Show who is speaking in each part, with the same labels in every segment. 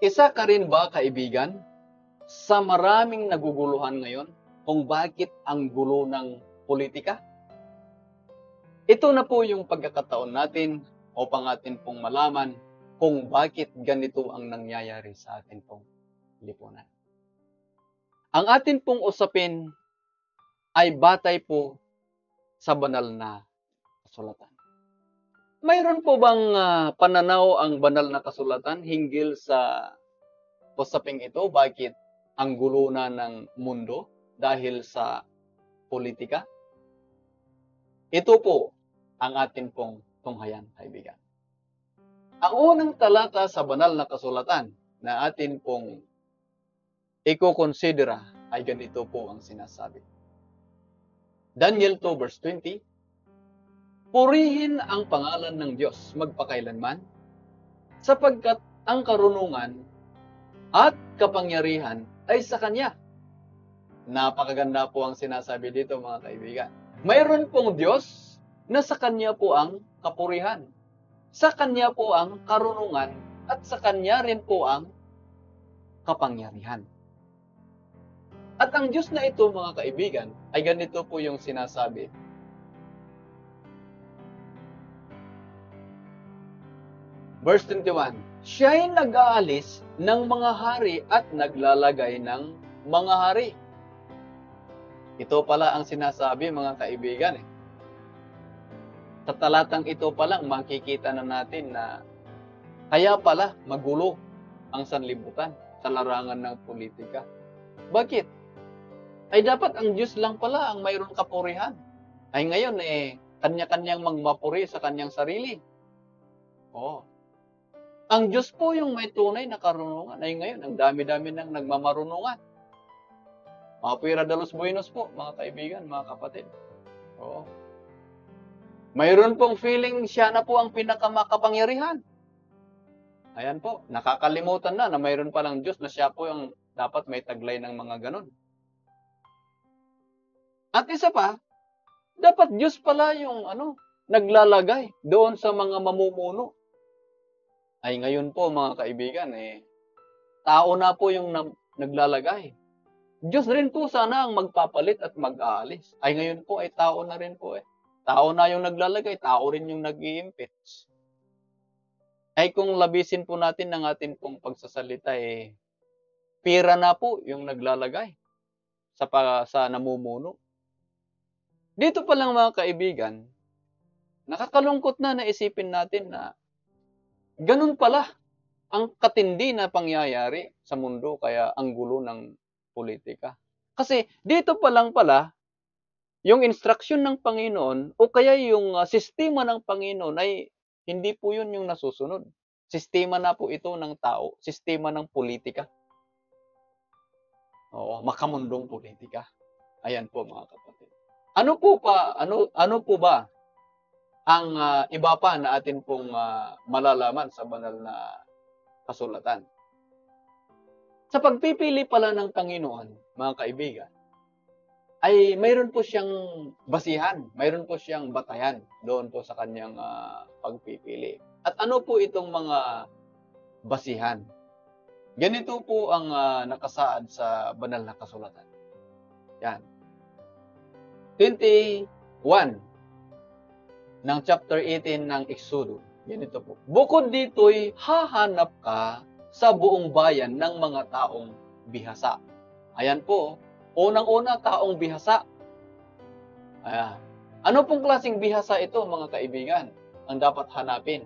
Speaker 1: Isa ka rin ba, kaibigan, sa maraming naguguluhan ngayon kung bakit ang gulo ng politika? Ito na po yung pagkakataon natin upang atin pong malaman kung bakit ganito ang nangyayari sa atin pong lipunan. Ang atin pong usapin ay batay po sa banal na kasulatan. Mayroon po bang pananaw ang banal na kasulatan hinggil sa usaping ito? Bakit ang gulo na ng mundo dahil sa politika? Ito po ang atin pong tunghayan, kaibigan. Ang unang talata sa banal na kasulatan na atin pong iko-considera ay ganito po ang sinasabi. Daniel 2 verse 20, purihin ang pangalan ng Diyos magpakailanman, sapagkat ang karunungan at kapangyarihan ay sa Kanya. Napakaganda po ang sinasabi dito, mga kaibigan. Mayroon pong Diyos na sa Kanya po ang kapurihan. Sa Kanya po ang karunungan at sa Kanya rin po ang kapangyarihan. At ang Diyos na ito, mga kaibigan, ay ganito po yung sinasabi. Verse 21, siya'y nag-aalis ng mga hari at naglalagay ng mga hari. Ito pala ang sinasabi, mga kaibigan. Sa talatang ito pa lang, makikita na natin na kaya pala magulo ang sanlibutan sa larangan ng politika. Bakit? Ay dapat ang Diyos lang pala ang mayroong kapurihan. Ay ngayon kanya-kanyang magmapuri sa kanyang sarili. Oh. Ang Diyos po yung may tunay na karunungan. Ay ngayon, ang dami-dami nang nagmamarunungan. Mga Puira de los Buenos po, mga kaibigan, mga kapatid. Oo. Mayroon pong feeling siya na po ang pinakamakapangyarihan. Ayan po, nakakalimutan na mayroon palang Diyos na siya po yung dapat may taglay ng mga ganon. At isa pa, dapat Diyos pala yung naglalagay doon sa mga mamumuno. Ay ngayon po, mga kaibigan, tao na po yung naglalagay. Diyos rin po sana ang magpapalit at mag-aalis. Ay ngayon po ay tao na rin po . Tao na yung naglalagay, tao rin yung nag-i-impeach. Ay kung labisin po natin ng atin pong pagsasalita, pira na po yung naglalagay sa namumuno. Dito pa lang, mga kaibigan, nakakalungkot na naisipin natin na ganun pala ang katindi na pangyayari sa mundo, kaya ang gulo ng politika. Kasi dito pa lang pala, yung instruction ng Panginoon o kaya yung sistema ng Panginoon ay hindi po yun yung nasusunod. Sistema na po ito ng tao, sistema ng politika. Oo, makamundong politika. Ayan po, mga kapatid. Ano po ba ang iba pa na atin pong malalaman sa banal na kasulatan? Sa pagpipili pala ng Panginoon, mga kaibigan, ay mayroon po siyang basihan, mayroon po siyang batayan doon po sa kanyang pagpipili. At ano po itong mga basihan? Ganito po ang nakasaad sa banal na kasulatan. Yan. 21 ng chapter 18 ng Exodus. Ganito po. Bukod dito'y hahanap ka sa buong bayan ng mga taong bihasa. Ayan po, unang-una, taong bihasa. Ayan. Ano pong klaseng bihasa ito, mga kaibigan? Ang dapat hanapin.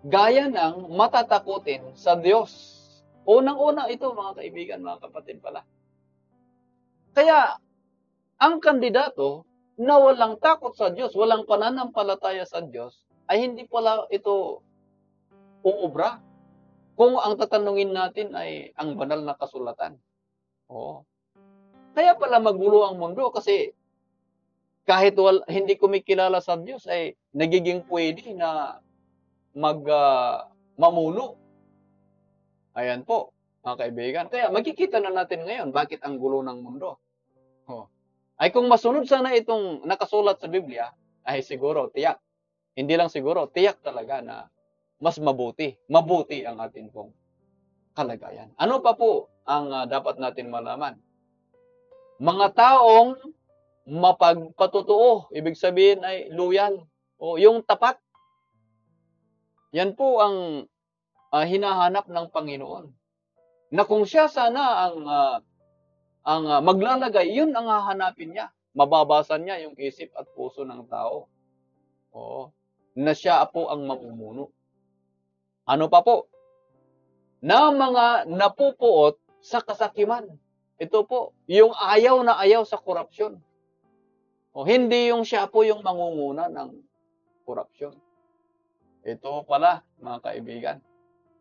Speaker 1: Gaya ng matatakutin sa Diyos. Unang-una ito, mga kaibigan, mga kapatid pala. Kaya, ang kandidato na walang takot sa Diyos, walang pananampalataya sa Diyos, ay hindi pala ito uubra. Kung ang tatanungin natin ay ang banal na kasulatan. Oo. Kaya pala magulo ang mundo kasi kahit hindi kumikilala sa Diyos ay nagiging pwede na mamuno. Ayan po, mga kaibigan. Kaya makikita na natin ngayon bakit ang gulo ng mundo. Ay kung masunod sana itong nakasulat sa Biblia, ay siguro, tiyak. Hindi lang siguro, tiyak talaga na mas mabuti. Mabuti ang atin pong kalagayan. Ano pa po ang dapat natin malaman? Mga taong mapagpatotoo, ibig sabihin ay loyal, o yung tapat. Yan po ang hinahanap ng Panginoon. Na kung siya sana ang maglalagay, yun ang hahanapin niya. Mababasa niya yung isip at puso ng tao. Oo. Na siya po ang mamumuno. Ano pa po? Na mga napupuot sa kasakiman. Ito po, yung ayaw na ayaw sa korupsyon. O hindi yung siya po yung mangunguna ng korupsyon. Ito pala, mga kaibigan.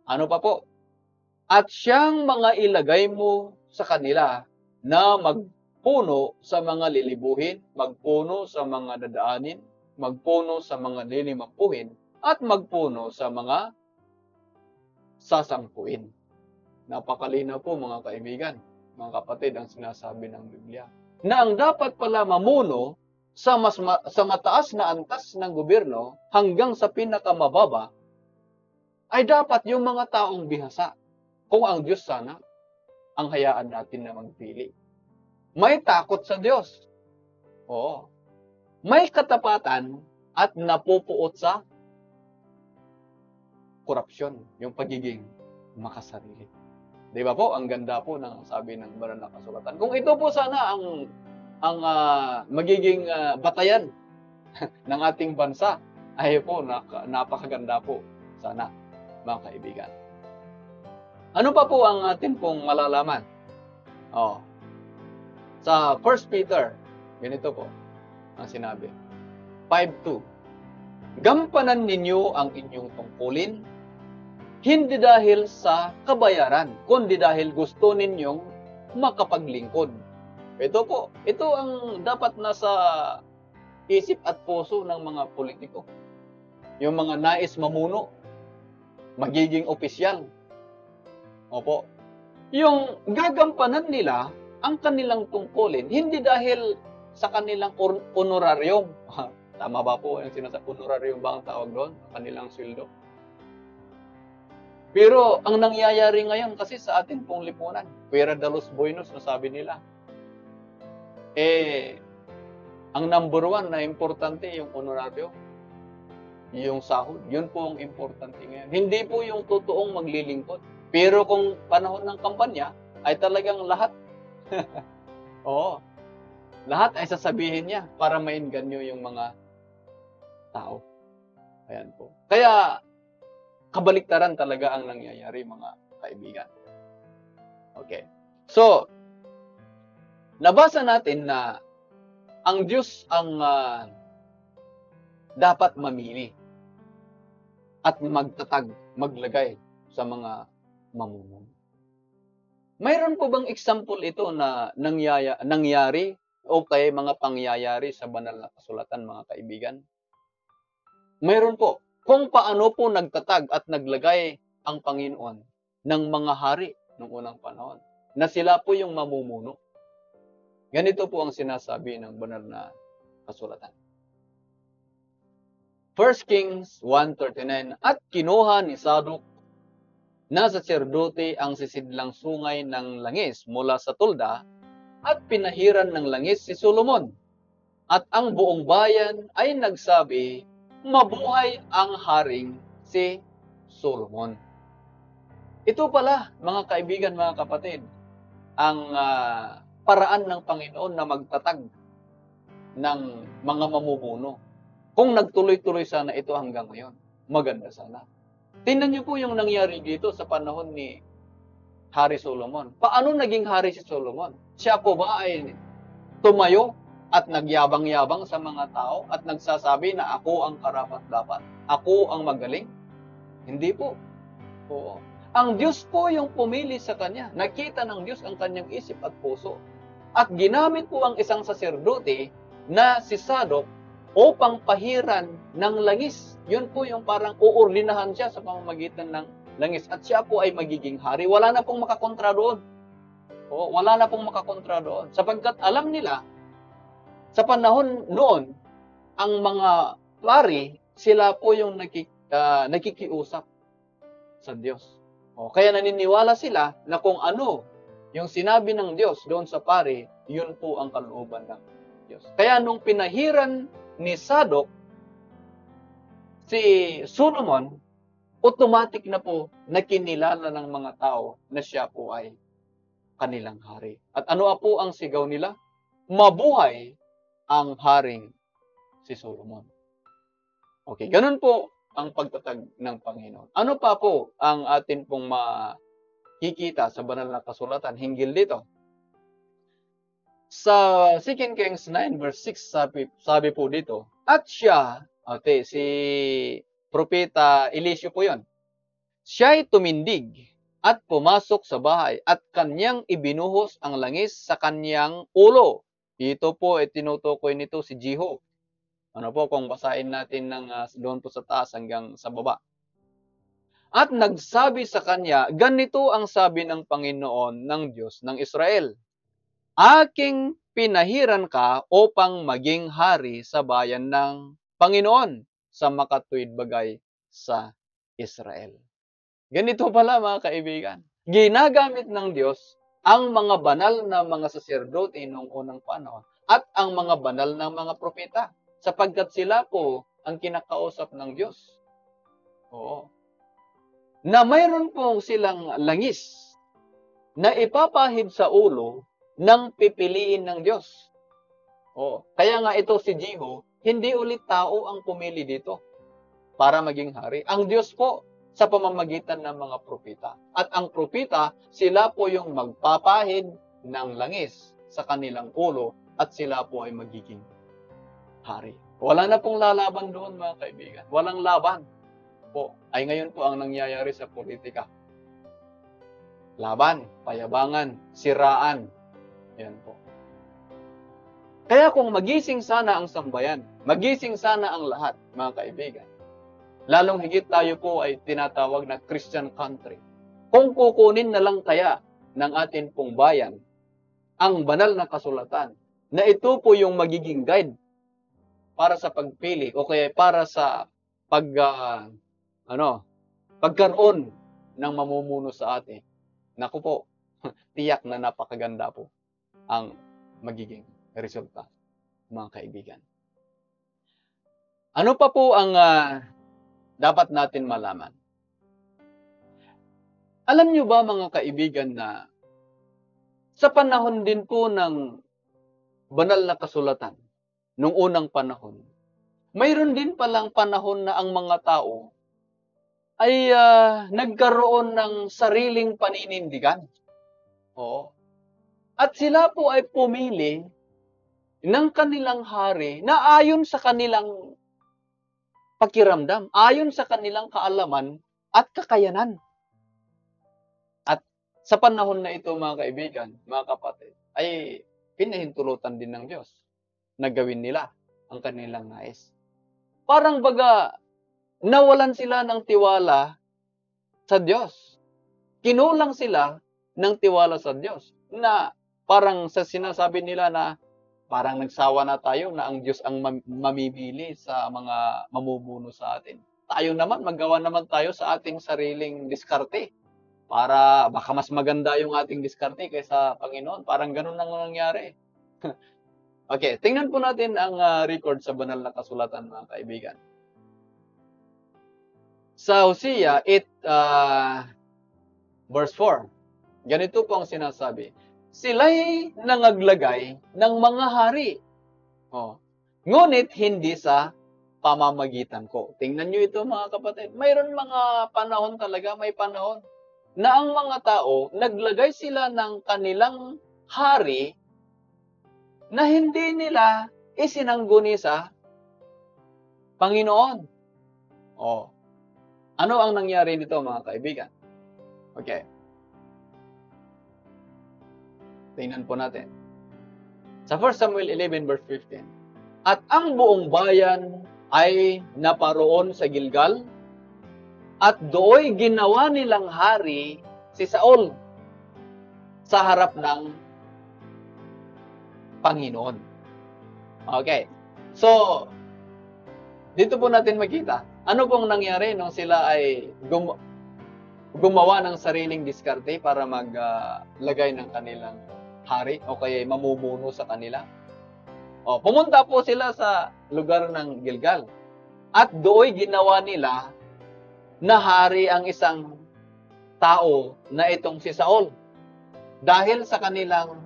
Speaker 1: Ano pa po? At siyang mga ilagay mo sa kanila na magpuno sa mga lilibuhin, magpuno sa mga dadaanin, magpuno sa mga lilimampuhin, at magpuno sa mga sasampuin. Napakalinaw po mga kaibigan, mga kapatid, ang sinasabi ng Biblia. Na ang dapat pala mamuno sa mataas na antas ng gobyerno hanggang sa pinakamababa ay dapat yung mga taong bihasa. Kung ang Diyos sana, ang hayaan natin na magpili. May takot sa Diyos. Oo. May katapatan at napupuot sa korupsyon, yung pagiging makasarili. Di ba po? Ang ganda po ng sabi ng banal na kasulatan. Kung ito po sana ang magiging batayan ng ating bansa, ay po, napakaganda po sana, mga kaibigan. Ano pa po ang atin pong malalaman? Sa 1 Peter, ganito po ang sinabi. 5:2. Gampanan ninyo ang inyong tungkulin, hindi dahil sa kabayaran, kundi dahil gusto ninyong makapaglingkod. Ito po, ito ang dapat nasa isip at puso ng mga politiko. Yung mga nais mamuno, magiging opisyal. Opo. Yung gagampanan nila ang kanilang tungkulin, hindi dahil sa kanilang honorarium. Tama ba po yung sinasabi? Honorarium ba ang tawag doon? Kanilang sweldo. Pero ang nangyayari ngayon kasi sa atin pong lipunan, Puera de los Buenos na sabi nila, ang number one na importante yung honorarium, yung sahod, yun po ang importante ngayon. Hindi po yung totoong maglilingkod. Pero kung panahon ng kampanya, ay talagang lahat, oo, lahat ay sasabihin niya para mainganyo yung mga tao. Ayan po. Kaya, kabaliktaran talaga ang nangyayari, mga kaibigan. Okay. So, nabasa natin na ang Diyos ang dapat mamili at magtatag, maglagay sa mga mamumuno. Mayroon po bang example ito na nangyari o kay mga pangyayari sa banal na kasulatan, mga kaibigan? Mayroon po. Kung paano po nagtatag at naglagay ang Panginoon ng mga hari noong unang panahon, na sila po yung mamumuno. Ganito po ang sinasabi ng banal na kasulatan. 1 Kings 1:39, at kinuha ni Sadok na saserdote ang sisidlang sungay ng langis mula sa tulda at pinahiran ng langis si Solomon. At ang buong bayan ay nagsabi, mabuhay ang haring si Solomon. Ito pala, mga kaibigan, mga kapatid, ang paraan ng Panginoon na magtatag ng mga mamumuno. Kung nagtuloy-tuloy sana ito hanggang ngayon, maganda sana. Tingnan niyo po yung nangyari dito sa panahon ni Hari Solomon. Paano naging hari si Solomon? Siya po ba ay tumayo at nagyabang-yabang sa mga tao at nagsasabi na ako ang karapat-dapat? Ako ang magaling? Hindi po. Oo. Ang Diyos po yung pumili sa kanya. Nakita ng Diyos ang kanyang isip at puso. At ginamit po ang isang saserdote na si Sadok upang pahiran ng langis. Yun po yung parang uordinahan siya sa pamamagitan ng langis. At siya po ay magiging hari. Wala na pong makakontra doon. O, wala na pong makakontra doon. Sapagkat alam nila, sa panahon noon, ang mga pari, sila po yung nakikiusap sa Diyos. O, kaya naniniwala sila na kung ano yung sinabi ng Diyos doon sa pari, yun po ang kalooban ng Diyos. Kaya nung pinahiran ni Sadok si Solomon, automatic na po nakinilala ng mga tao na siya po ay kanilang hari. At ano po ang sigaw nila? Mabuhay ang haring si Solomon. Okay, ganun po ang pagtatag ng Panginoon. Ano pa po ang atin pong makikita sa banal na kasulatan hinggil dito? Sa 2 Kings 9 verse 6 sabi po dito, at siya, si Propeta Eliseo po yon, siya'y tumindig at pumasok sa bahay at kanyang ibinuhos ang langis sa kanyang ulo. Ito po ay tinutukoy nito si Jehu. Ano po kung basahin natin ng doon po sa taas hanggang sa baba. At nagsabi sa kanya, ganito ang sabi ng Panginoon ng Diyos ng Israel. Aking pinahiran ka upang maging hari sa bayan ng Panginoon sa makatuwid bagay sa Israel. Ganito pala mga kaibigan. Ginagamit ng Diyos ang mga banal na mga saserdote noong unang panahon at ang mga banal na mga propeta sapagkat sila po ang kinakausap ng Diyos. Oo. Na mayroon po silang langis na ipapahid sa ulo ng pipiliin ng Diyos. Oo. Kaya nga ito si Jehu, hindi ulit tao ang pumili dito para maging hari. Ang Diyos po sa pamamagitan ng mga propeta. At ang propeta, sila po yung magpapahid ng langis sa kanilang ulo at sila po ay magiging hari. Wala na pong lalaban doon mga kaibigan. Walang laban po. Ay ngayon po ang nangyayari sa politika. Laban, payabangan, siraan. Yan po. Kaya kung magising sana ang sambayan, magising sana ang lahat, mga kaibigan, lalong higit tayo po ay tinatawag na Christian country. Kung kukunin na lang kaya ng atin pong bayan ang banal na kasulatan, na ito po yung magiging guide para sa pagpili o kaya para sa pagkaroon ng mamumuno sa atin. Naku po, tiyak na napakaganda po ang magiging resulta, mga kaibigan. Ano pa po ang dapat natin malaman? Alam nyo ba mga kaibigan na sa panahon din po ng banal na kasulatan, nung unang panahon, mayroon din palang panahon na ang mga tao ay nagkaroon ng sariling paninindigan. Oo. At sila po ay pumili ng kanilang hari na ayon sa kanilang pakiramdam, ayon sa kanilang kaalaman at kakayanan. At sa panahon na ito mga kaibigan, mga kapatid, ay pinahintulutan din ng Diyos na gawin nila ang kanilang nais. Parang baga, nawalan sila ng tiwala sa Diyos. Kinulang sila ng tiwala sa Diyos. Na parang sa sinasabi nila na parang nagsawa na tayo na ang Diyos ang mamimili sa mga mamumuno sa atin. Tayo naman, magawa naman tayo sa ating sariling diskarte. Para baka mas maganda yung ating diskarte kaysa Panginoon. Parang ganun ang nangyari. Okay, tingnan po natin ang record sa banal na kasulatan mga kaibigan. Sa Hosea 8 verse 4, ganito po ang sinasabi. Sila'y nangaglagay ng mga hari. Ngunit hindi sa pamamagitan ko. Tingnan nyo ito mga kapatid. Mayroon mga panahon talaga, may panahon na ang mga tao, naglagay sila ng kanilang hari na hindi nila isinangguni sa Panginoon. Ano ang nangyari nito mga kaibigan? Okay. Tingnan po natin. Sa 1 Samuel 11 verse 15. At ang buong bayan ay naparoon sa Gilgal at dooy ginawa nilang hari si Saul sa harap ng Panginoon. Okay. So, dito po natin makita, ano pong nangyari nung sila ay gumawa ng sariling diskarte para maglagay ng kanilang hari o kaya mamumuno sa kanila. Pumunta po sila sa lugar ng Gilgal. At do'y ginawa nila na hari ang isang tao na itong si Saul. Dahil sa kanilang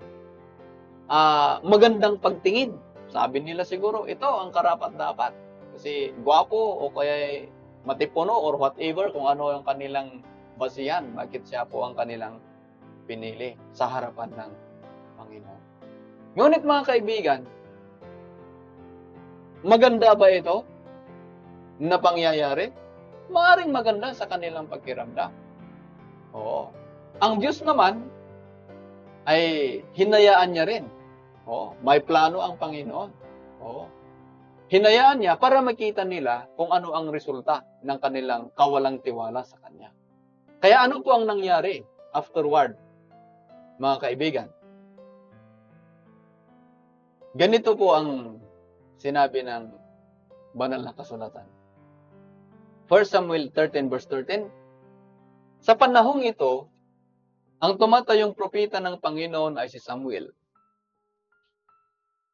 Speaker 1: magandang pagtingin. Sabi nila siguro, ito ang karapat-dapat. Kasi gwapo o kaya matipuno or whatever kung ano yung kanilang basihan. Bakit siya po ang kanilang pinili sa harapan ng Panginoon. Ngunit mga kaibigan, maganda ba ito na pangyayari? Maaring maganda sa kanilang pagkiramdam. Oo. Ang Diyos naman ay hinayaan niya rin. May plano ang Panginoon. Hinayaan niya para makita nila kung ano ang resulta ng kanilang kawalang tiwala sa Kanya. Kaya ano po ang nangyari afterward, mga kaibigan? Ganito po ang sinabi ng banal na kasulatan. 1 Samuel 13 verse 13, sa panahong ito, ang tumatayong propeta ng Panginoon ay si Samuel.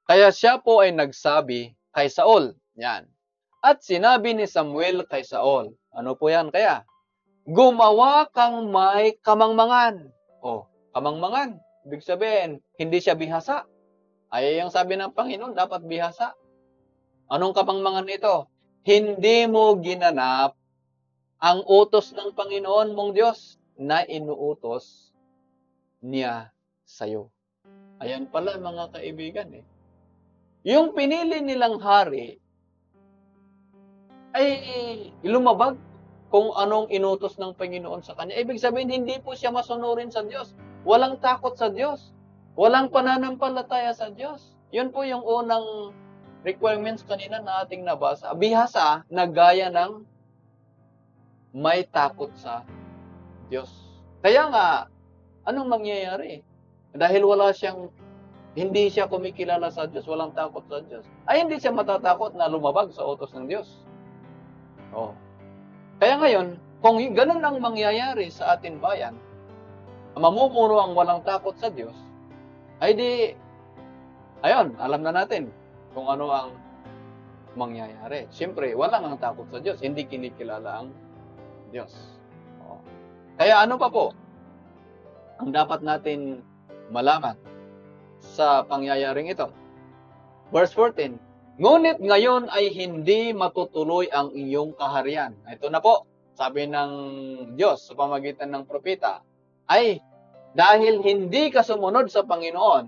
Speaker 1: Kaya siya po ay nagsabi kay Saul. Yan. At sinabi ni Samuel kay Saul. Ano po yan kaya? Gumawa kang may kamangmangan. Kamangmangan. Ibig sabihin, hindi siya bihasa. Ay ang sabi ng Panginoon, dapat bihasa. Anong kamangmangan ito? Hindi mo ginanap ang utos ng Panginoon mong Diyos na inuutos niya sa'yo. Ayan pala mga kaibigan Yung pinili nilang hari ay lumabag kung anong inutos ng Panginoon sa kanya. Ibig sabihin, hindi po siya masunurin sa Diyos. Walang takot sa Diyos. Walang pananampalataya sa Diyos. Yun po yung unang requirements kanina na ating nabasa. Bihasa na gaya ng may takot sa Diyos. Kaya nga, anong mangyayari? Dahil hindi siya kumikilala sa Diyos, walang takot sa Diyos, ay hindi siya matatakot na lumabag sa utos ng Diyos. Kaya ngayon, kung ganun ang mangyayari sa ating bayan, mamumuno ang walang takot sa Diyos, ay di, alam na natin kung ano ang mangyayari. Siyempre, walang ang takot sa Diyos, hindi kinikilala ang Diyos. Kaya ano pa po ang dapat natin malaman sa pangyayaring ito? Verse 14, ngunit ngayon ay hindi matutuloy ang iyong kaharian. Ito na po, sabi ng Diyos sa pamagitan ng propeta, ay dahil hindi ka sumunod sa Panginoon,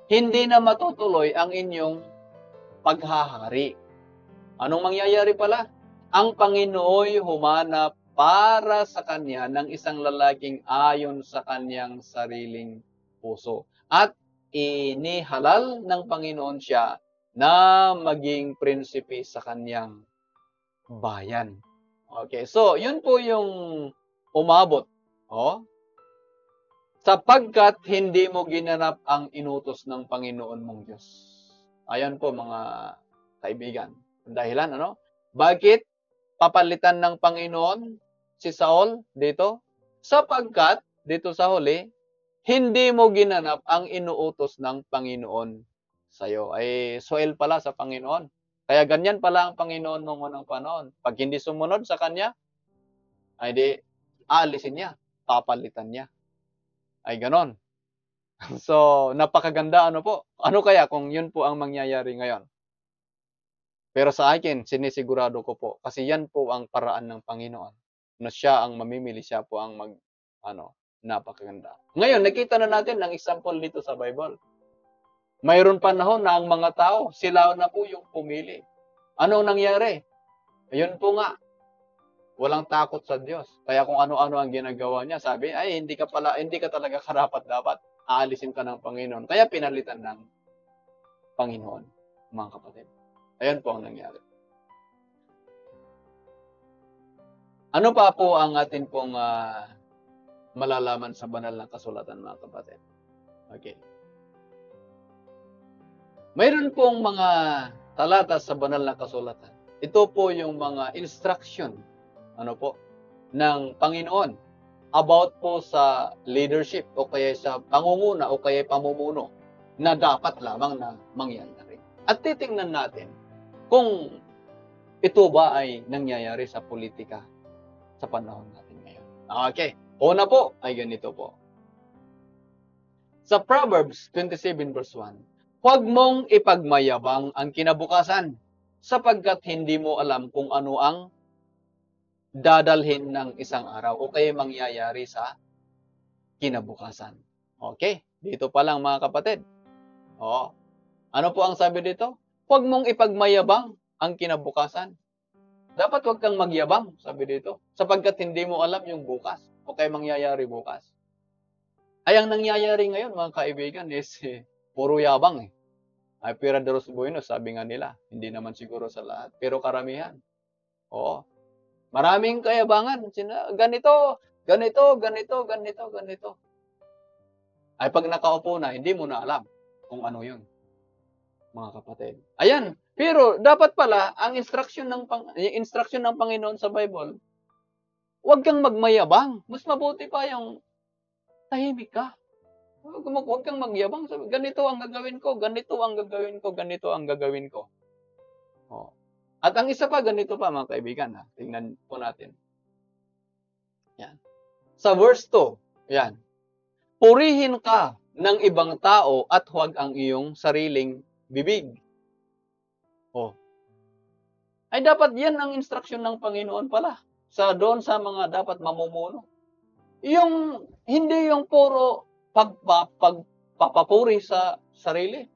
Speaker 1: hindi na matutuloy ang inyong paghahari. Anong mangyayari pala? Ang Panginooy humanap para sa kanya ng isang lalaking ayon sa kanyang sariling puso. At inihalal ng Panginoon siya na maging prinsipe sa kanyang bayan. Okay, so yun po yung umabot. Sapagkat hindi mo ginanap ang inutos ng Panginoon mong Diyos. Ayan po mga kaibigan. Dahilan, Bakit papalitan ng Panginoon si Saul dito? Sapagkat, dito sa huli, hindi mo ginanap ang inuutos ng Panginoon sa'yo. Ay soil pala sa Panginoon. Kaya ganyan pala ang Panginoon noong unang panahon. Pag hindi sumunod sa Kanya, ay di, aalisin niya, papalitan niya. Ay ganon. So, napakaganda po. Ano kaya kung yun po ang mangyayari ngayon? Pero sa akin, sinisigurado ko po, kasi yan po ang paraan ng Panginoon. Na siya ang mamimili, siya po ang napakaganda. Ngayon, nakita na natin ang example dito sa Bible. Mayroon panahon na ang mga tao, sila na po yung pumili. Anong nangyari? Ayun po nga, walang takot sa Diyos. Kaya kung ano-ano ang ginagawa niya, sabi, ay hindi ka talaga karapat-dapat. Aalisin ka ng Panginoon. Kaya pinalitan ng Panginoon, mga kapatid. Ayan po ang nangyari. Ano pa po ang atin pong malalaman sa banal na kasulatan, mga kapatid? Okay. Mayroon pong mga talata sa banal na kasulatan. Ito po yung mga instruction ng Panginoon about po sa leadership o kaya sa pangunguna o kaya pamumuno na dapat lamang na mangyayari. At titingnan natin kung ito ba ay nangyayari sa politika sa panahon natin ngayon. Okay. Una po ay ganito po. Sa Proverbs 27 verse 1, huwag mong ipagmayabang ang kinabukasan sapagkat hindi mo alam kung ano ang dadalhin ng isang araw o kaya mangyayari sa kinabukasan. Okay, dito pa lang mga kapatid. Oo. Ano po ang sabi dito? Huwag mong ipagmayabang ang kinabukasan. Dapat huwag kang magyabang, sabi dito, sapagkat hindi mo alam yung bukas o kaya mangyayari bukas. Ay, ang nangyayari ngayon, mga kaibigan, is puro yabang eh. Ay, pira de los buenos, sabi nga nila. Hindi naman siguro sa lahat, pero karamihan. Oo. Maraming kayabangan. Ganito, ganito, ganito, ganito, ganito. Ay, pag nakaupo na, hindi mo na alam kung ano yun, mga kapatid. Ayan. Pero dapat pala, ang instruction ng Panginoon sa Bible, huwag kang magmayabang. Mas mabuti pa yung tahimik ka. Huwag kang magyabang. Sabi, ganito ang gagawin ko, ganito ang gagawin ko, ganito ang gagawin ko. Oh. At ang isa pa, ganito pa mga kaibigan. Ha? Tingnan po natin. Yan. Sa verse 2, yan. Purihin ka ng ibang tao at huwag ang iyong sariling bibig. Oh. Ay dapat yan ang instruction ng Panginoon pala. Doon sa mga dapat mamumuno. Yung, hindi yung puro pagpapapuri sa sarili.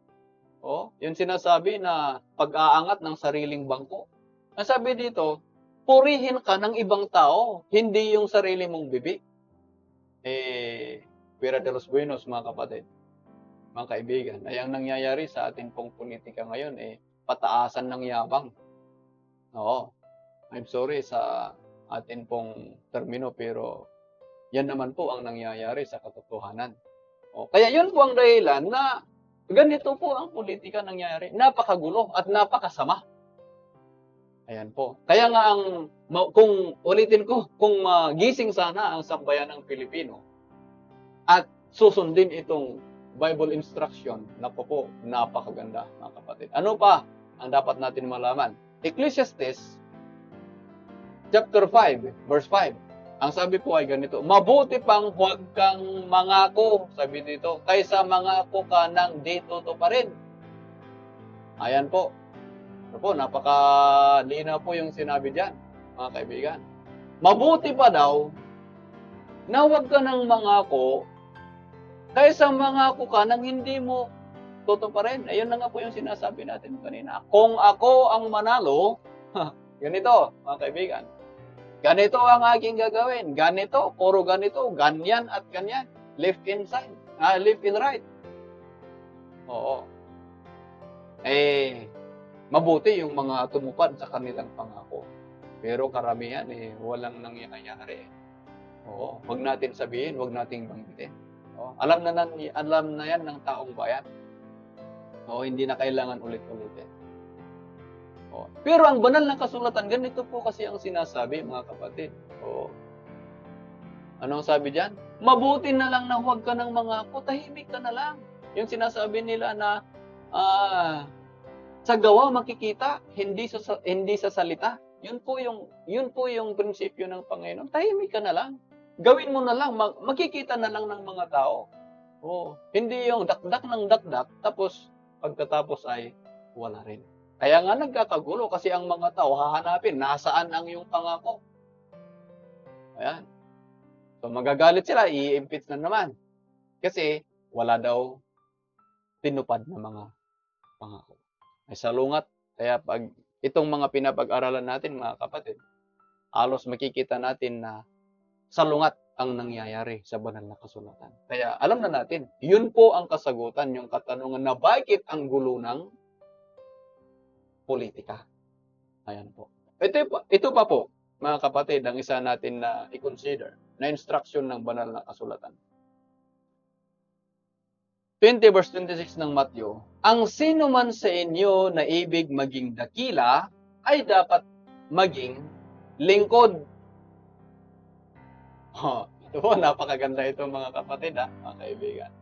Speaker 1: Oh, yung sinasabi na pag-aangat ng sariling bangko. Ang sabi dito, purihin ka ng ibang tao, hindi yung sarili mong bibig. Pira de los buenos, mga kapatid, mga kaibigan, ay ang nangyayari sa atin pong politika ngayon, pataasan ng yabang. Oo, I'm sorry sa atin pong termino, pero yan naman po ang nangyayari sa katotohanan. O, kaya yun po ang dahilan na ganito po ang politika nangyayari. Napakagulo at napakasama. Ayan po. Kaya nga kung ulitin ko, kung magising sana ang sambayan ng Pilipino at susundin itong Bible instruction, naku po, napakaganda mga kapatid. Ano pa ang dapat natin malaman? Ecclesiastes chapter 5, verse 5. Ang sabi po ay ganito, mabuti pang huwag kang mangako, sabi dito, kaysa mangako ka ng dito to pa rin. Ayan po. Ano po, napakalinaw po yung sinabi diyan, mga kaibigan. Mabuti pa daw na huwag ka nang mangako kaysa mangako ka nang hindi mo tutuparin. Ayun na nga po yung sinasabi natin kanina. Kung ako ang manalo, ganito, mga kaibigan. Ganito ang aking gagawin. Ganito, puro ganito, ganyan at ganyan. Left and right. Oo. Mabuti yung mga tumupad sa kanilang pangako. Pero karamihan, walang nangyayari. Oo. Huwag natin sabihin, huwag nating banggitin. Oo. Alam na yan ng taong bayan. Oo, hindi na kailangan ulit-ulitin. Oh. Pero ang banal ng kasulatan, ganito po kasi ang sinasabi, mga kapatid. Oh. Ano ang sabi diyan? Mabuti na lang na huwag ka ng mangako, tahimik ka na lang. Yung sinasabi nila na sa gawa makikita, hindi sa salita. Yun po yung prinsipyo ng Panginoon. Tahimik ka na lang. Gawin mo na lang, makikita na lang ng mga tao. Oh, hindi yung dakdak ng dakdak, tapos pagkatapos ay wala rin. Kaya nga nagkakagulo kasi ang mga tao hahanapin, nasaan ang iyong pangako? Ayan. So magagalit sila, i-impeach na naman. Kasi wala daw tinupad na mga pangako. Ay salungat. Kaya pag itong mga pinapag-aralan natin, mga kapatid, halos makikita natin na salungat ang nangyayari sa banal na kasulatan. Kaya alam na natin, yun po ang kasagutan, yung katanungan na bakit ang gulo ng politika. Ayan po. Ito pa po, mga kapatid, ang isa natin na i-consider na instruction ng banal na kasulatan. 20 verse 26 ng Matthew, ang sino man sa inyo na ibig maging dakila ay dapat maging lingkod. Ito po, napakaganda ito mga kapatid, mga kaibigan.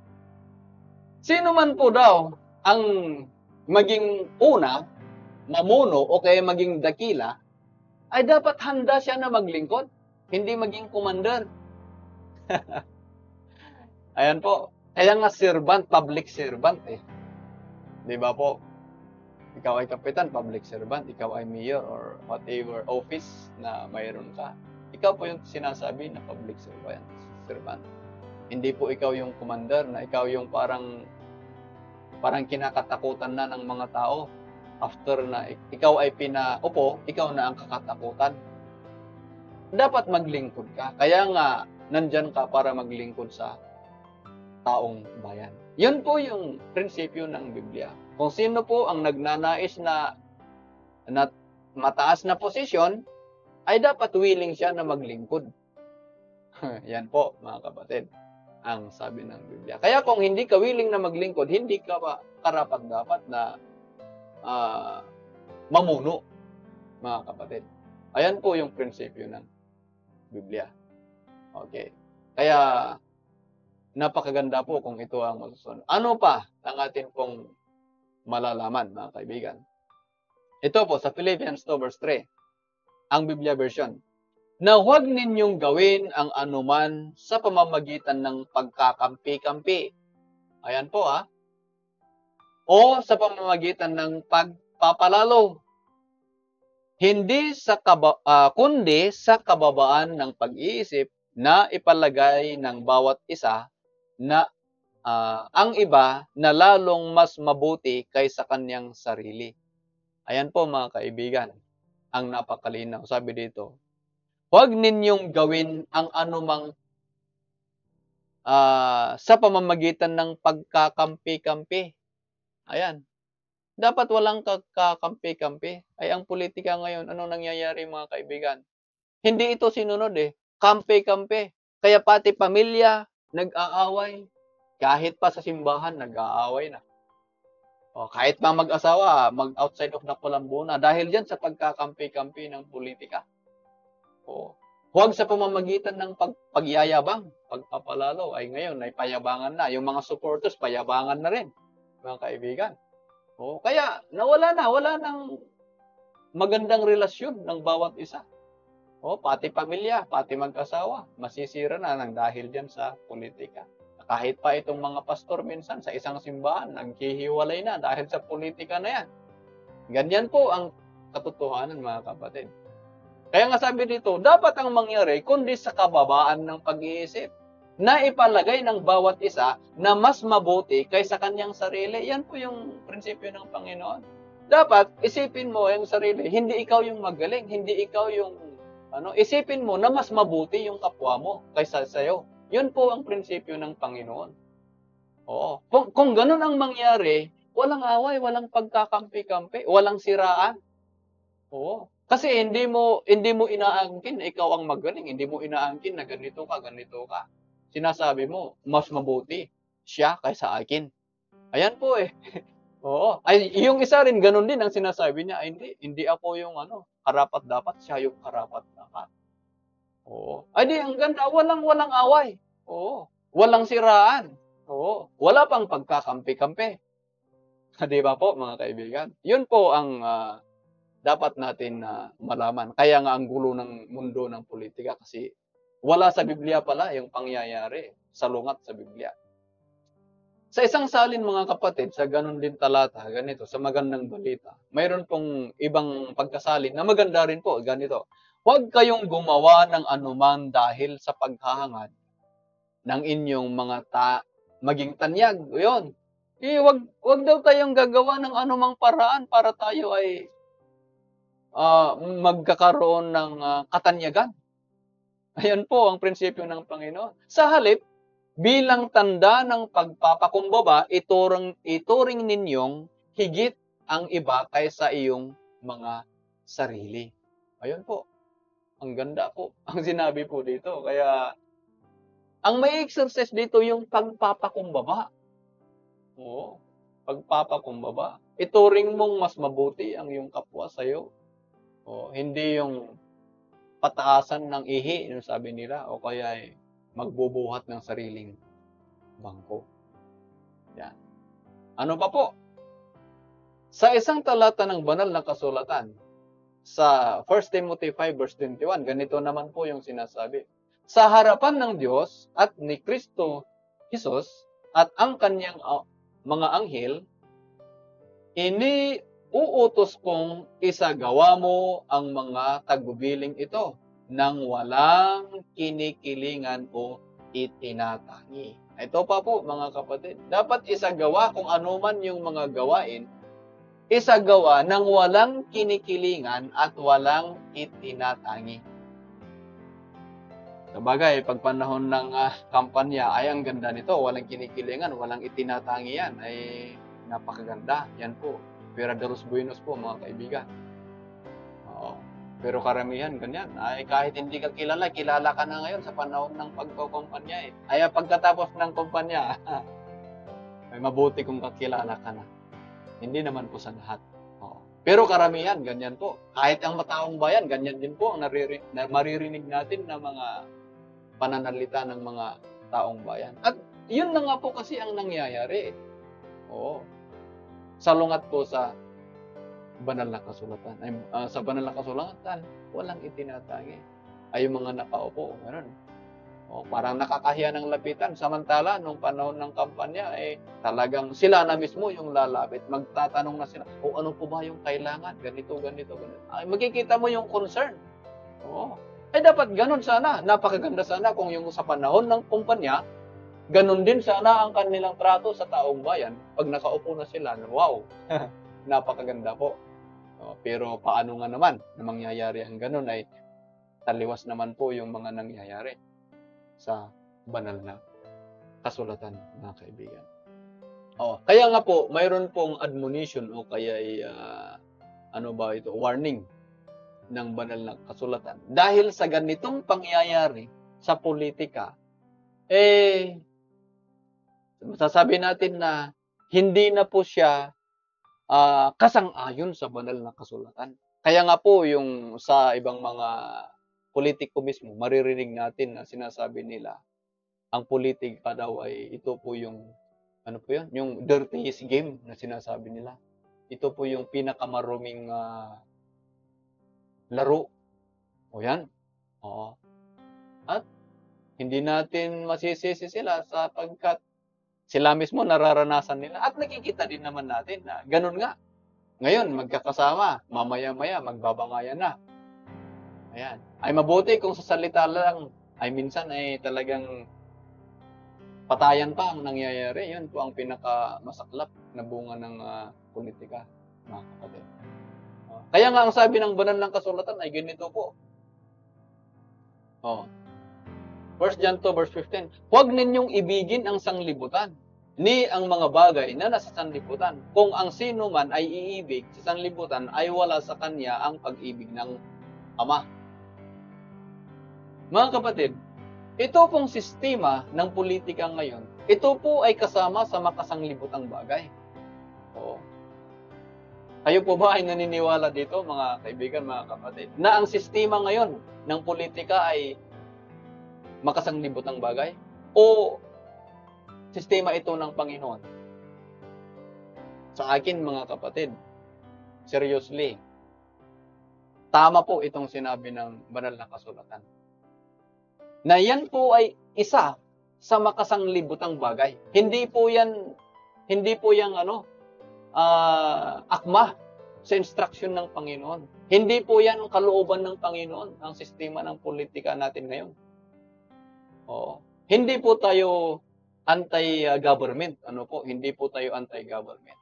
Speaker 1: Sino man po daw ang maging una, mamuno o kaya maging dakila, ay dapat handa siya na maglingkod, hindi maging commander. Ayan po. Kaya nga servant, public servant eh. Di ba po? Ikaw ay kapitan, public servant. Ikaw ay mayor or whatever office na mayroon ka. Ikaw po yung sinasabi na public servant. Hindi po ikaw yung commander na ikaw yung parang kinakatakutan na ng mga tao. After na ikaw ay pinaupo, ikaw na ang kakatakutan. Dapat maglingkod ka. Kaya nga, nandyan ka para maglingkod sa taong bayan. Yun po yung prinsipyo ng Biblia. Kung sino po ang nagnanais na mataas na posisyon, ay dapat willing siya na maglingkod. Yan po, mga kapatid, ang sabi ng Biblia. Kaya kung hindi ka willing na maglingkod, hindi ka karapat-dapat na mamuno, mga kapatid. Ayan po yung prinsipyo ng Biblia. Okay. Kaya, napakaganda po kung ito ang masusunod. Ano pa ang atin pong malalaman, mga kaibigan? Ito po, sa Philippians 2 verse 3, ang Biblia version, na huwag ninyong gawin ang anuman sa pamamagitan ng pagkakampi-kampi. Ayan po o sa pamamagitan ng pagpapalalo. Hindi kundi sa kababaan ng pag-iisip na ipalagay ng bawat isa na ang iba na lalong mas mabuti kaysa kanyang sarili. Ayan po mga kaibigan, ang napakalinaw. Sabi dito, huwag ninyong gawin ang anumang sa pamamagitan ng pagkakampi-kampi. Ayan. Dapat walang kakampi-kampi. Ay ang politika ngayon, anong nangyayari mga kaibigan? Hindi ito sinunod Kampi-kampi. Kaya pati pamilya, nag-aaway. Kahit pa sa simbahan, nag-aaway na. O, kahit pa mag-asawa, mag-outside of the kulambo na. Dahil dyan sa pagkakampi-kampi ng politika. O, huwag sa pamamagitan ng pagyayabang, pagpapalalo. Ay ngayon, ay payabangan na. Yung mga supporters, payabangan na rin, mga kaibigan. O, kaya, wala nang magandang relasyon ng bawat isa. O, pati pamilya, pati mag-asawa, masisira na nang dahil dyan sa politika. Kahit pa itong mga pastor minsan sa isang simbahan, naghihiwalay na dahil sa politika na yan. Ganyan po ang katotohanan, mga kapatid. Kaya nga sabi dito, dapat ang mangyari kundi sa kababaan ng pag-iisip na ipalagay ng bawat isa na mas mabuti kaysa kanyang sarili. Yan po yung prinsipyo ng Panginoon. Dapat isipin mo yung sarili, hindi ikaw yung magaling, hindi ikaw yung isipin mo na mas mabuti yung kapwa mo kaysa sa'yo. Yun po ang prinsipyo ng Panginoon. Oo. Kung ganun ang mangyari, walang away, walang pagkakampi-kampi, walang siraan. Oo. Kasi hindi mo inaangkin na ikaw ang magaling, hindi mo inaangkin na ganito ka. Sinasabi mo, mas mabuti siya kaysa akin. Ayan po Oo. Ay, yung isa rin ganun din ang sinasabi niya, ay hindi ako yung karapat-dapat, siya yung karapat-dapat. Oo. Ay di, ang ganda, walang away. Oo. Walang siraan. Oo. Wala pang pagkakampi-kampi. Di ba po, mga kaibigan? Yun po ang dapat natin malaman. Kaya nga ang gulo ng mundo ng politika kasi wala sa Biblia pala yung pangyayari, salungat sa Biblia. Sa isang salin mga kapatid, sa ganun din talata, ganito, sa magandang balita, mayroon pong ibang pagkasalin na maganda rin po, ganito. Huwag kayong gumawa ng anuman dahil sa paghahangad ng inyong mga maging tanyag. Yun. Wag daw tayong gagawa ng anumang paraan para tayo ay magkakaroon ng katanyagan. Ayan po ang prinsipyo ng Panginoon. Sa halip, bilang tanda ng pagpapakumbaba, ituring ninyong higit ang iba kaysa iyong mga sarili. Ayun po. Ang ganda po. Ang sinabi po dito. Kaya, ang may exercise dito yung pagpapakumbaba. Oo. Pagpapakumbaba. Ituring mong mas mabuti ang iyong kapwa sa'yo. O, hindi yung pataasan ng ihi, yung sabi nila, o kaya magbubuhat ng sariling bangko. Yan. Ano pa po? Sa isang talata ng banal na kasulatan, sa 1 Timothy 5 verse 21, ganito naman po yung sinasabi. Sa harapan ng Diyos at ni Kristo Jesus at ang kanyang mga anghel, iniuutos kong isagawa mo ang mga tagubiling ito nang walang kinikilingan o itinatangi. Ito pa po mga kapatid, dapat isagawa kung ano man yung mga gawain, isagawa nang walang kinikilingan at walang itinatangi. Sabagay, pag panahon ng kampanya, ay ang ganda nito, walang kinikilingan, walang itinatangi yan, ay napakaganda. Yan po, Pera de los Buenos po mga kaibigan. Oo. Pero karamihan, ganyan. Ay kahit hindi ka kilala, kilala ka na ngayon sa panahon ng pagkukumpanya eh. Ay pagkatapos ng kumpanya, ay mabuti kung kakilala ka na. Hindi naman po sa lahat. Oo. Pero karamihan, ganyan po. Kahit ang mataong bayan, ganyan din po ang maririnig natin na mga pananalita ng mga taong bayan. At yun na nga po kasi ang nangyayari. Oo. Salungat po sa banal na kasulatan. Sa banal na kasulatan, walang itinatangi. Ay yung mga nakaupo, gano'n. Parang nakakahiya ng lapitan. Samantala, nung panahon ng kampanya, talagang sila na mismo yung lalapit. Magtatanong na sila, ano po ba yung kailangan? Ganito, ganito, ganito. Ay, makikita mo yung concern. Oo. Dapat ganun sana. Napakaganda sana kung yung sa panahon ng kumpanya, ganun din sana ang kanilang trato sa taong bayan. Pag nakaupo na sila, wow, napakaganda po. Pero paano nga naman na mangyayari ang ganun ay taliwas naman po yung mga nangyayari sa banal na kasulatan, mga kaibigan. Kaya nga po, mayroon pong admonition o kaya warning ng banal na kasulatan. Dahil sa ganitong pangyayari sa politika, masasabi natin na hindi na po siya kasang-ayon sa banal na kasulatan. Kaya nga po yung sa ibang mga politiko mismo, maririnig natin na sinasabi nila, ang politika daw ay ito po yung, yung dirtiest game na sinasabi nila. Ito po yung pinakamaruming laro. Yan. Oo. At hindi natin masisisi sila sapagkat sila mismo nararanasan nila at nakikita din naman natin na ganun nga. Ngayon, magkakasama, mamaya-maya, magbabangayan na. Ayan. Ay mabuti kung sa salita lang, ay minsan ay talagang patayan pa ang nangyayari. Yun po ang pinakamasaklap na bunga ng politika, mga kapatid. Kaya nga ang sabi ng banal ng kasulatan ay ganito po. 1 John 2 verse 15, huwag ninyong ibigin ang sanglibutan, ni ang mga bagay na nasa sanlibutan. Kung ang sino man ay iibig sa sanlibutan, ay wala sa kanya ang pag-ibig ng Ama. Mga kapatid, ito pong sistema ng politika ngayon, ito po ay kasama sa makasanglibutang bagay. Kayo po ba ay naniniwala dito, mga kaibigan, mga kapatid, na ang sistema ngayon ng politika ay makasanglibutang bagay? O sistema ito ng Panginoon? Sa akin, mga kapatid, seriously, tama po itong sinabi ng banal na kasulatan. Na yan po ay isa sa makasanglibutang bagay. Hindi po yan akma sa instruction ng Panginoon. Hindi po yan kalooban ng Panginoon, ang sistema ng politika natin ngayon. Hindi po tayo anti-government. Hindi po tayo anti-government.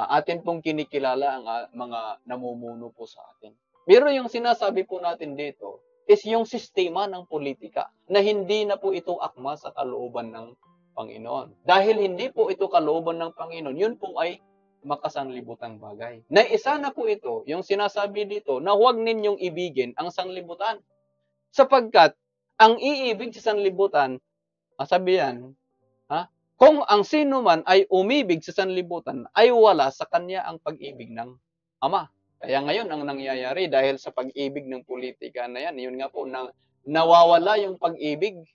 Speaker 1: Atin pong kinikilala ang mga namumuno po sa atin. Pero yung sinasabi po natin dito is yung sistema ng politika na hindi na po ito akma sa kalooban ng Panginoon. Dahil hindi po ito kalooban ng Panginoon, yun po ay makasanglibutang bagay. Na isa na po ito, yung sinasabi dito, na huwag ninyong ibigin ang sanglibutan. Sapagkat ang iibig sa sanlibutan, sabi yan, kung ang sino man ay umibig sa sanlibutan, ay wala sa kanya ang pag-ibig ng Ama. Kaya ngayon, ang nangyayari dahil sa pag-ibig ng politika na yan, yun nga po, nawawala yung pag-ibig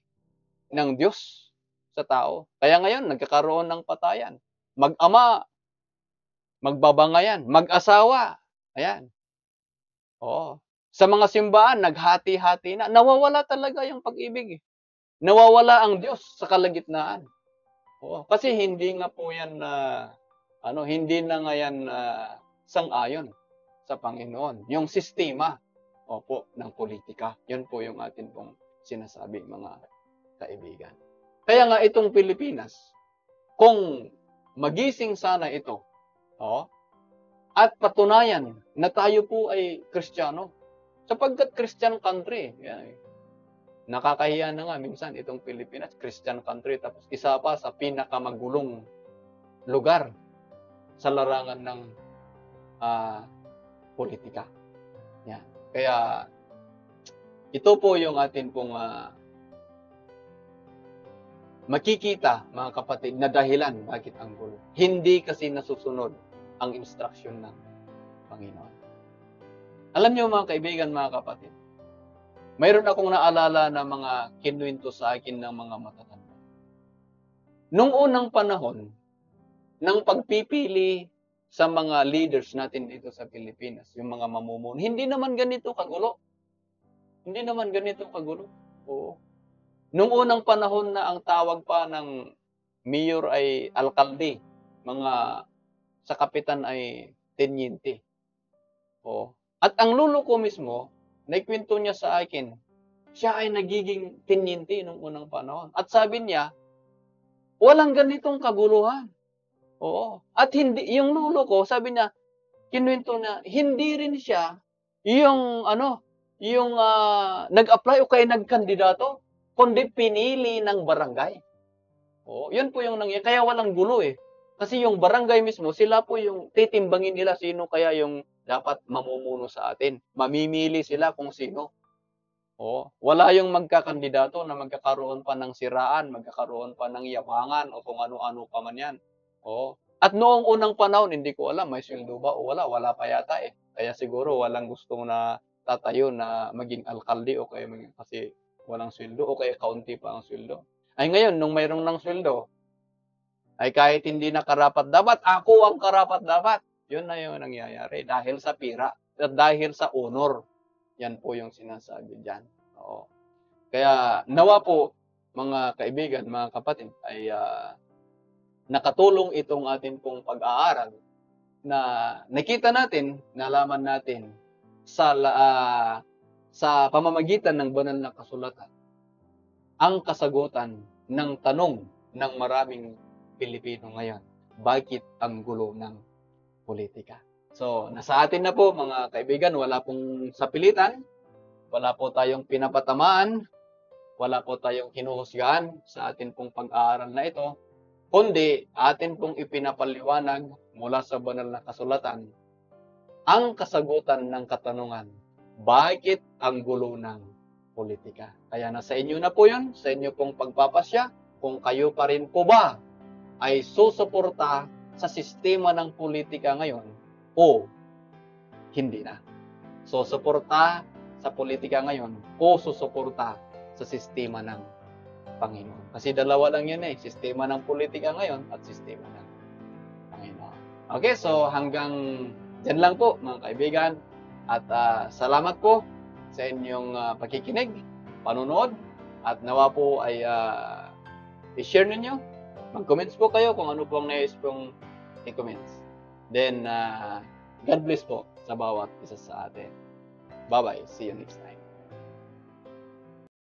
Speaker 1: ng Diyos sa tao. Kaya ngayon, nagkakaroon ng patayan. Mag-ama, magbabangayan, mag-asawa. Ayan. Oo. Sa mga simbahan, naghati-hati na. Nawawala talaga yung pag-ibig. Nawawala ang Diyos sa kalagitnaan. Oo. Kasi hindi nga po yan hindi na nga yan sang-ayon sa Panginoon. Yung sistema, ng politika. Yun po yung atin pong sinasabi, mga kaibigan. Kaya nga itong Pilipinas, kung magising sana ito, at patunayan na tayo po ay Kristiyano, sapagkat Christian country, nakakahiya na nga minsan itong Pilipinas, Christian country, tapos isa pa sa pinakamagulong lugar sa larangan ng politika. Yan. Kaya ito po yung atin pong makikita, mga kapatid, na dahilan bakit ang gulo. Hindi kasi nasusunod ang instruction ng Panginoon. Alam niyo mga kaibigan, mga kapatid, mayroon akong naalala na mga kinuwento sa akin ng mga matatanda. Nung unang panahon, ng pagpipili sa mga leaders natin dito sa Pilipinas, yung mga mamumuno, hindi naman ganito kagulo. Hindi naman ganito kagulo. Oo. Nung unang panahon na ang tawag pa ng mayor ay alkalde, sa kapitan ay tenyente. Oo. At ang lolo ko mismo, naikwento niya sa akin, siya ay nagiging tenyente nung unang panahon. At sabi niya, walang ganitong kaguluhan. Oo. At hindi, yung lolo ko, sabi niya, kinuwento na, hindi rin siya yung nag-apply o kaya nagkandidato, kundi pinili ng barangay. Oo, yun po yung nangyayari. Kaya walang gulo eh. Kasi yung barangay mismo, sila po yung titimbangin nila sino kaya yung dapat mamumuno sa atin. Mamimili sila kung sino. Oo. Wala yung magkakandidato na magkakaroon pa ng siraan, magkakaroon pa ng yabangan o kung ano-ano pa man yan. Oo. At noong unang panahon, hindi ko alam, may sweldo ba o wala? Wala pa yata eh. Kaya siguro walang gustong na tatayo na maging alkalde o kaya kasi walang sweldo o kaya kaunti pa ang sweldo. Ay ngayon, nung mayroong ng sweldo, ay kahit hindi na karapat dapat, ako ang karapat dapat. Yun na yung nangyayari dahil sa pira at dahil sa honor. Yan po yung sinasabi dyan. Oo. Kaya nawa po, mga kaibigan, mga kapatid, ay nakatulong itong atin pong pag-aaral na nakita natin, nalaman natin sa pamamagitan ng banal na kasulatan ang kasagutan ng tanong ng maraming Pilipino ngayon. Bakit ang gulo ng politika? So, nasa atin na po mga kaibigan, wala pong sapilitan, wala po tayong pinapatamaan, wala po tayong hinuhusgahan sa atin pong pag-aaral na ito, kundi atin pong ipinapaliwanag mula sa banal na kasulatan ang kasagutan ng katanungan, bakit ang gulo ng politika? Kaya nasa inyo na po yun, sa inyo pong pagpapasya, kung kayo pa rin po ba ay susuporta sa sistema ng politika ngayon o hindi na. Susuporta sa politika ngayon o susuporta sa sistema ng Panginoon. Kasi dalawa lang yun eh, sistema ng politika ngayon at sistema ng Panginoon. Okay, so hanggang dyan lang po mga kaibigan at salamat po sa inyong pakikinig, panunood at nawa po ay i-share ninyo. Mag-comments po kayo kung ano po ang nais pong i-comments. Then, God bless po sa bawat isa sa atin. Bye-bye. See you next time.